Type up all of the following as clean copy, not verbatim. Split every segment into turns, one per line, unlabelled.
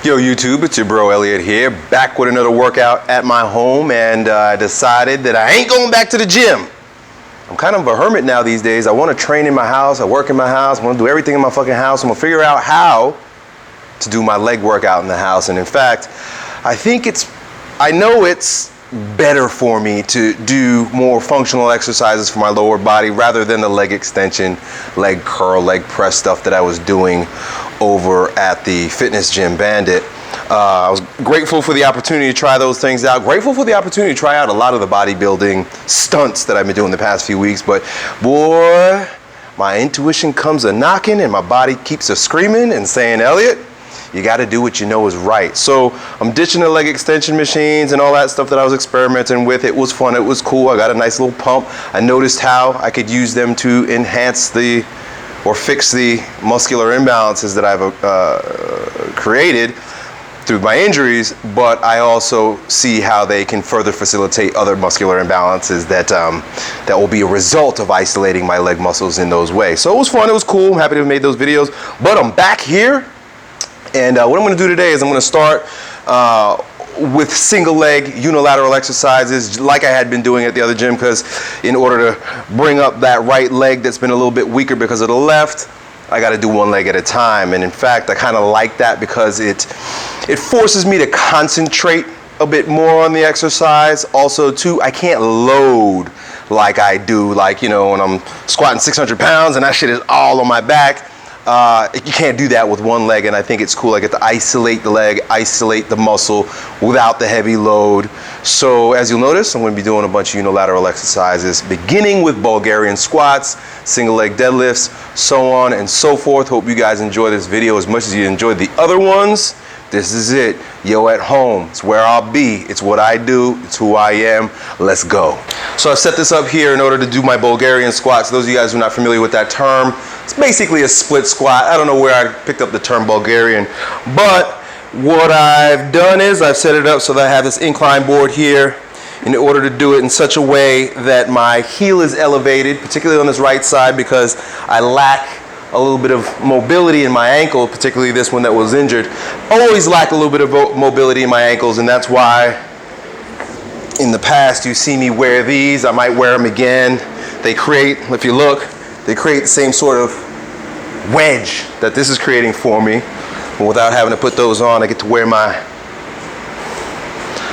Yo YouTube, it's your bro Elliot here, back with another workout at my home, and I decided that I ain't going back to the gym. I'm kind of a hermit now these days. I want to train in my house, I work in my house, I want to do everything in my fucking house. I'm going to figure out how to do my leg workout in the house. And in fact, I know it's better for me to do more functional exercises for my lower body rather than the leg extension, leg curl, leg press stuff that I was doing over at the fitness gym Bandit. I was grateful for the opportunity to try those things out. Grateful for the opportunity to try out a lot of the bodybuilding stunts that I've been doing the past few weeks. But boy, my intuition comes a knocking and my body keeps a screaming and saying, Elliot, you got to do what you know is right. So I'm ditching the leg extension machines and all that stuff that I was experimenting with. It was fun. It was cool. I got a nice little pump. I noticed how I could use them to enhance or fix the muscular imbalances that I've created through my injuries, but I also see how they can further facilitate other muscular imbalances that will be a result of isolating my leg muscles in those ways. So it was fun. It was cool. I'm happy to have made those videos, but I'm back here. And what I'm going to do today is I'm going to start with single leg unilateral exercises like I had been doing at the other gym, because in order to bring up that right leg that's been a little bit weaker because of the left, I got to do one leg at a time. And in fact, I kind of like that because it forces me to concentrate a bit more on the exercise. Also too, I can't load like I do, like, you know, when I'm squatting 600 pounds and that shit is all on my back. You can't do that with one leg, and I think it's cool. I get to isolate the leg, isolate the muscle without the heavy load. So as you'll notice, I'm going to be doing a bunch of unilateral exercises, beginning with Bulgarian squats, single leg deadlifts, so on and so forth. Hope you guys enjoy this video as much as you enjoyed the other ones. This is it. Yo at home. It's where I'll be. It's what I do. It's who I am. Let's go. So I've set this up here in order to do my Bulgarian squats. Those of you guys who are not familiar with that term, it's basically a split squat. I don't know where I picked up the term Bulgarian, but what I've done is I've set it up so that I have this incline board here in order to do it in such a way that my heel is elevated, particularly on this right side, because I lack a little bit of mobility in my ankle, particularly this one that was injured. Always lack a little bit of mobility in my ankles, and that's why in the past you see me wear these. I might wear them again. They create, if you look, they create the same sort of wedge that this is creating for me. And without having to put those on, I get to wear my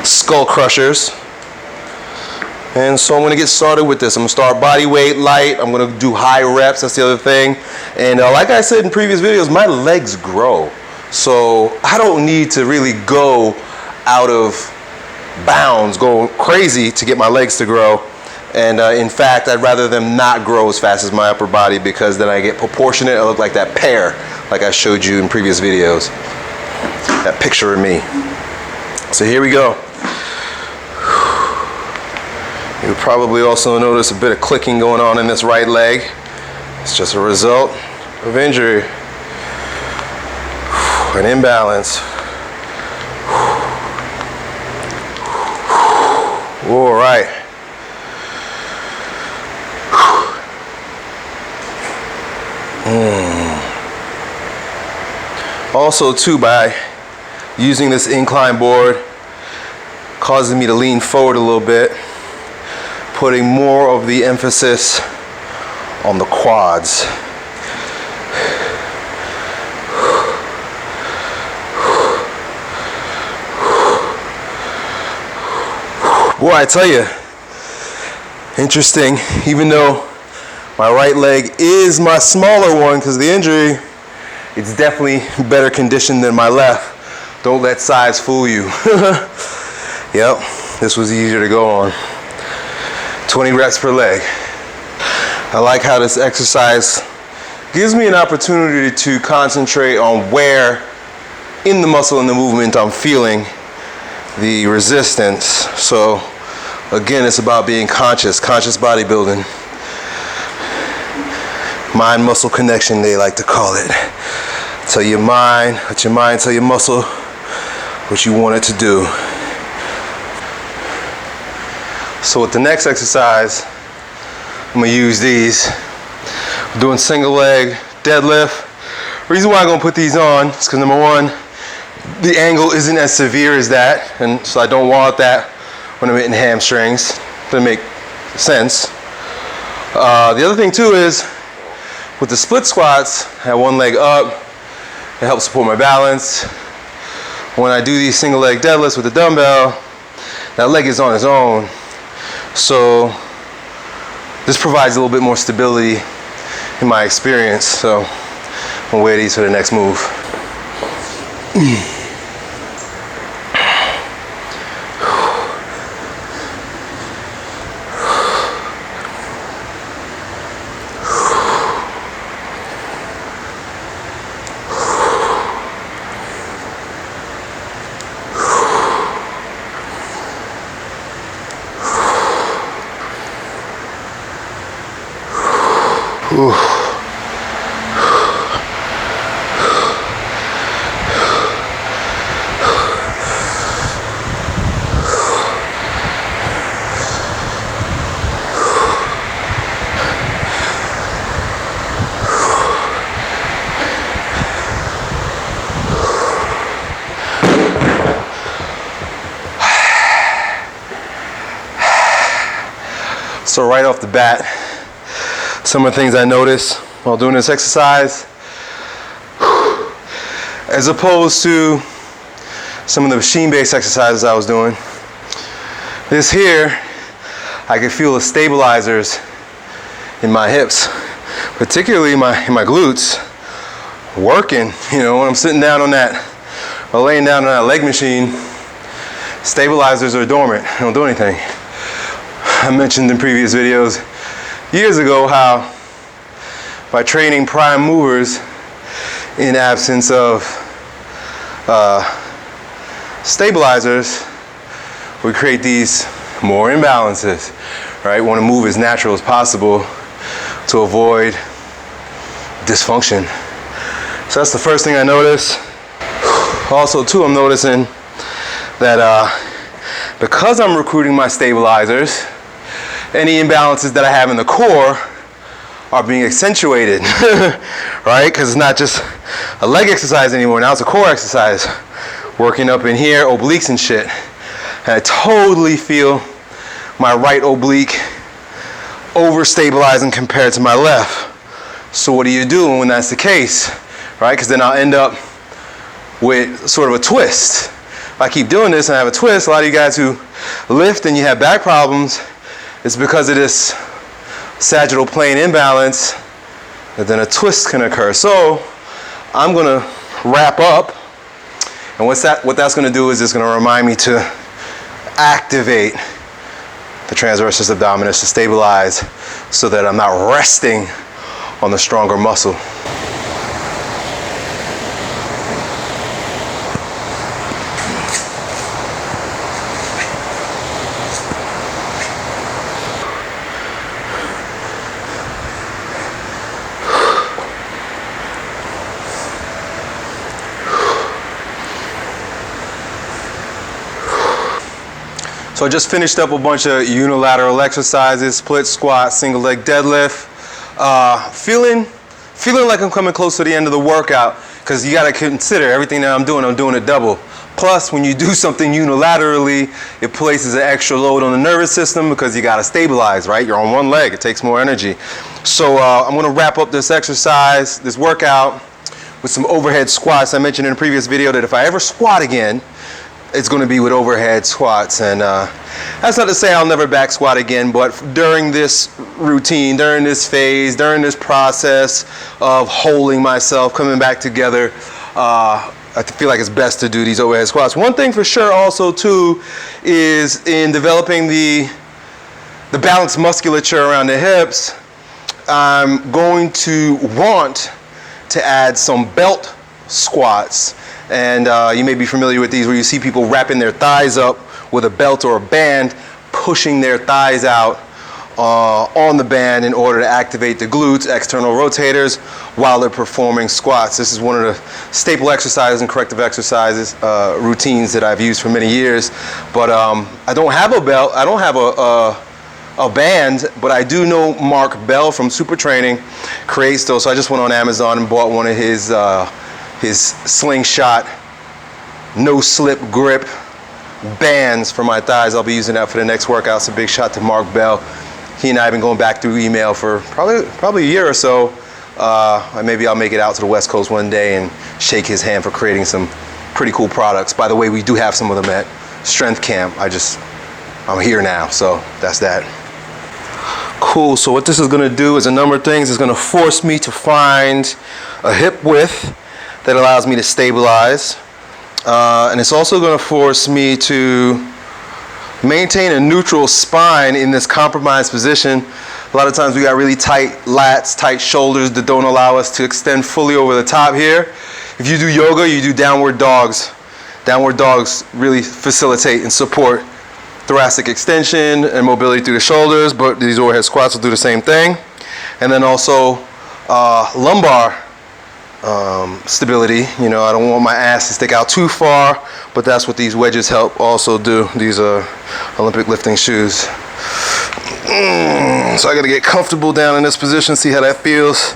skull crushers. And so I'm going to get started with this. I'm going to start body weight light. I'm going to do high reps. That's the other thing. And like I said in previous videos, my legs grow. So I don't need to really go out of bounds, go crazy to get my legs to grow. And in fact, I'd rather them not grow as fast as my upper body, because then I get proportionate. I look like that pear, like I showed you in previous videos. That picture of me. So here we go. You'll probably also notice a bit of clicking going on in this right leg. It's just a result of injury, an imbalance. All right. Also too, by using this incline board, causing me to lean forward a little bit, putting more of the emphasis on the quads. Boy, I tell you, interesting, even though my right leg is my smaller one because of the injury, it's definitely better conditioned than my left. Don't let size fool you. Yep, this was easier to go on. 20 reps per leg. I like how this exercise gives me an opportunity to concentrate on where in the muscle and the movement I'm feeling the resistance. So again, it's about being conscious bodybuilding. Mind-muscle connection, they like to call it. Tell your mind, let your mind tell your muscle what you want it to do. So with the next exercise, I'm gonna use these. I'm doing single leg deadlift. Reason why I'm gonna put these on is because number one, the angle isn't as severe as that, and so I don't want that when I'm hitting hamstrings. Doesn't make sense. The other thing too is with the split squats, I have one leg up. It helps support my balance. When I do these single leg deadlifts with the dumbbell, that leg is on its own. So this provides a little bit more stability in my experience. So I'm gonna wear these for the next move. Ooh. So right off the bat, some of the things I noticed while doing this exercise, as opposed to some of the machine-based exercises I was doing, this here, I could feel the stabilizers in my hips, particularly in my glutes, working. You know, when I'm sitting down on that, or laying down on that leg machine, stabilizers are dormant, they don't do anything. I mentioned in previous videos years ago how by training prime movers in absence of stabilizers, we create these more imbalances, right? We want to move as natural as possible to avoid dysfunction. So that's the first thing I notice. Also too, I'm noticing that because I'm recruiting my stabilizers, any imbalances that I have in the core are being accentuated, right? Because it's not just a leg exercise anymore, now it's a core exercise. Working up in here, obliques and shit. And I totally feel my right oblique over-stabilizing compared to my left. So what do you do when that's the case, right? Because then I'll end up with sort of a twist. If I keep doing this and I have a twist, a lot of you guys who lift and you have back problems, it's because of this sagittal plane imbalance that then a twist can occur. So I'm gonna wrap up, and what that's gonna do is it's gonna remind me to activate the transversus abdominis to stabilize so that I'm not resting on the stronger muscle. So I just finished up a bunch of unilateral exercises, split squat, single leg deadlift. Feeling like I'm coming close to the end of the workout, because you gotta consider everything that I'm doing it double. Plus, when you do something unilaterally, it places an extra load on the nervous system because you gotta stabilize, right? You're on one leg, it takes more energy. So I'm gonna wrap up this exercise, this workout, with some overhead squats. I mentioned in a previous video that if I ever squat again, it's going to be with overhead squats, and that's not to say I'll never back squat again, but during this routine, during this phase, during this process of holding myself, coming back together, I feel like it's best to do these overhead squats. One thing for sure also too is in developing the balanced musculature around the hips, I'm going to want to add some belt squats. And you may be familiar with these, where you see people wrapping their thighs up with a belt or a band, pushing their thighs out on the band in order to activate the glutes, external rotators, while they're performing squats. This is one of the staple exercises and corrective exercises, routines that I've used for many years. But I don't have a belt, I don't have a band, but I do know Mark Bell from Super Training creates those. So I just went on Amazon and bought one of his slingshot no slip grip bands for my thighs. I'll be using that for the next workout. So big shout to Mark Bell. He and I have been going back through email for probably a year or so. Maybe I'll make it out to the West Coast one day and shake his hand for creating some pretty cool products. By the way, we do have some of them at Strength Camp. I'm here now, so that's that. Cool, so what this is gonna do is a number of things. It's gonna force me to find a hip width that allows me to stabilize. And it's also gonna force me to maintain a neutral spine in this compromised position. A lot of times we got really tight lats, tight shoulders that don't allow us to extend fully over the top here. If you do yoga, you do downward dogs. Downward dogs really facilitate and support thoracic extension and mobility through the shoulders, but these overhead squats will do the same thing. And then also lumbar stability. You know, I don't want my ass to stick out too far, but that's what these wedges help also do. These are Olympic lifting shoes. So I gotta get comfortable down in this position, see how that feels.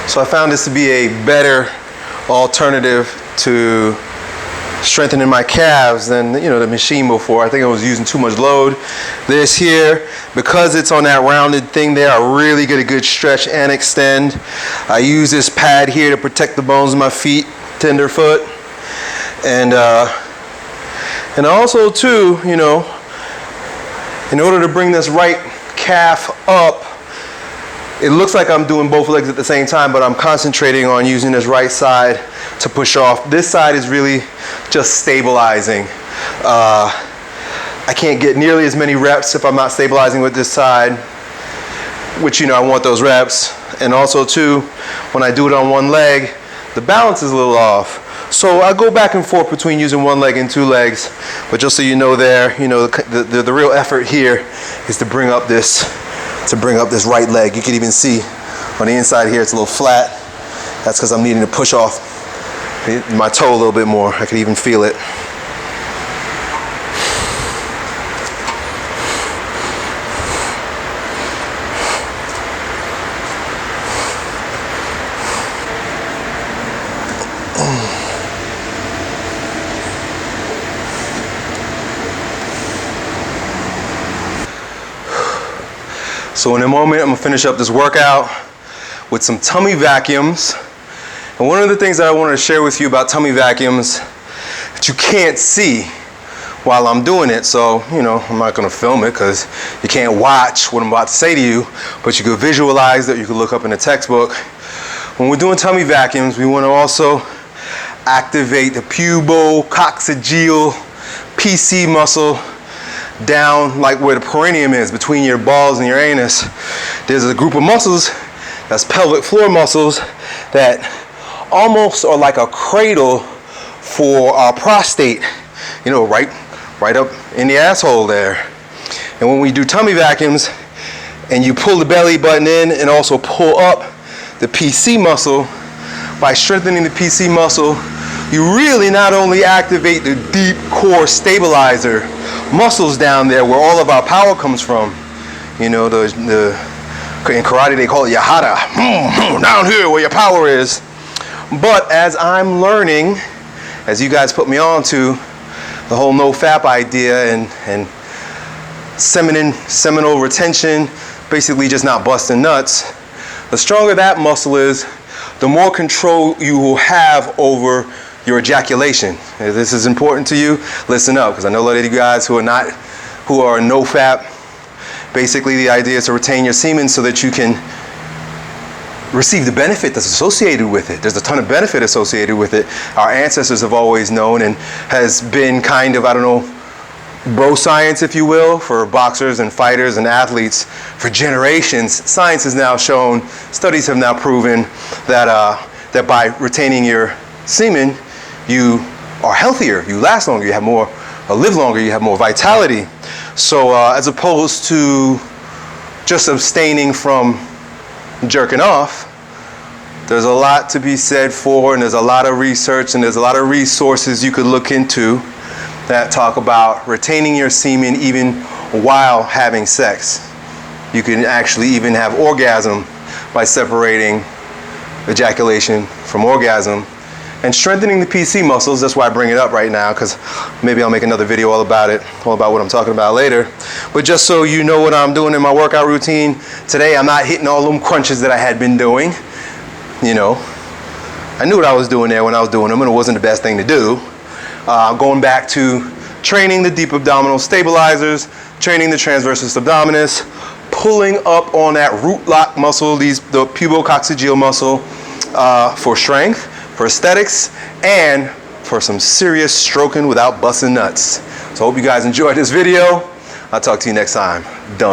So I found this to be a better alternative to strengthening my calves than, you know, the machine before. I think I was using too much load. This here, because it's on that rounded thing there, I really get a good stretch and extend. I use this pad here to protect the bones of my feet, tenderfoot. And also too, you know, in order to bring this right calf up, it looks like I'm doing both legs at the same time, but I'm concentrating on using this right side to push off. This side is really just stabilizing. I can't get nearly as many reps if I'm not stabilizing with this side, which, you know, I want those reps. And also too, when I do it on one leg, the balance is a little off. So I go back and forth between using one leg and two legs, but just so you know there, you know, the real effort here is to bring up this right leg. You can even see on the inside here, it's a little flat. That's because I'm needing to push off my toe a little bit more. I could even feel it. So in a moment, I'm gonna finish up this workout with some tummy vacuums. And one of the things that I wanted to share with you about tummy vacuums that you can't see while I'm doing it. So, you know, I'm not gonna film it because you can't watch what I'm about to say to you, but you could visualize that, you could look up in the textbook. When we're doing tummy vacuums, we wanna also activate the pubococcygeal PC muscle down like where the perineum is, between your balls and your anus. There's a group of muscles, that's pelvic floor muscles, that almost are like a cradle for our prostate, you know, right up in the asshole there. And when we do tummy vacuums and you pull the belly button in and also pull up the PC muscle, by strengthening the PC muscle, you really not only activate the deep core stabilizer muscles down there where all of our power comes from. You know, in karate they call it yahara, down here where your power is. But as I'm learning, as you guys put me on to the whole NoFap idea and seminal retention, basically just not busting nuts, the stronger that muscle is, the more control you will have over your ejaculation. If this is important to you, listen up, because I know a lot of you guys who are NoFap. Basically, the idea is to retain your semen so that you can receive the benefit that's associated with it. There's a ton of benefit associated with it. Our ancestors have always known, and has been kind of, I don't know, bro science, if you will, for boxers and fighters and athletes for generations. Science has now shown, studies have now proven that, that by retaining your semen, you are healthier, you last longer, you have more, live longer, you have more vitality. So as opposed to just abstaining from jerking off, there's a lot to be said for, and there's a lot of research and there's a lot of resources you could look into that talk about retaining your semen even while having sex. You can actually even have orgasm by separating ejaculation from orgasm and strengthening the PC muscles. That's why I bring it up right now, because maybe I'll make another video all about it, all about what I'm talking about later. But just so you know what I'm doing in my workout routine, today I'm not hitting all them crunches that I had been doing. You know, I knew what I was doing there when I was doing them, and it wasn't the best thing to do. Going back to training the deep abdominal stabilizers, training the transversus abdominis, pulling up on that root lock muscle, the pubococcygeal muscle, for strength, for aesthetics, and for some serious stroking without busting nuts. So I hope you guys enjoyed this video. I'll talk to you next time. Done.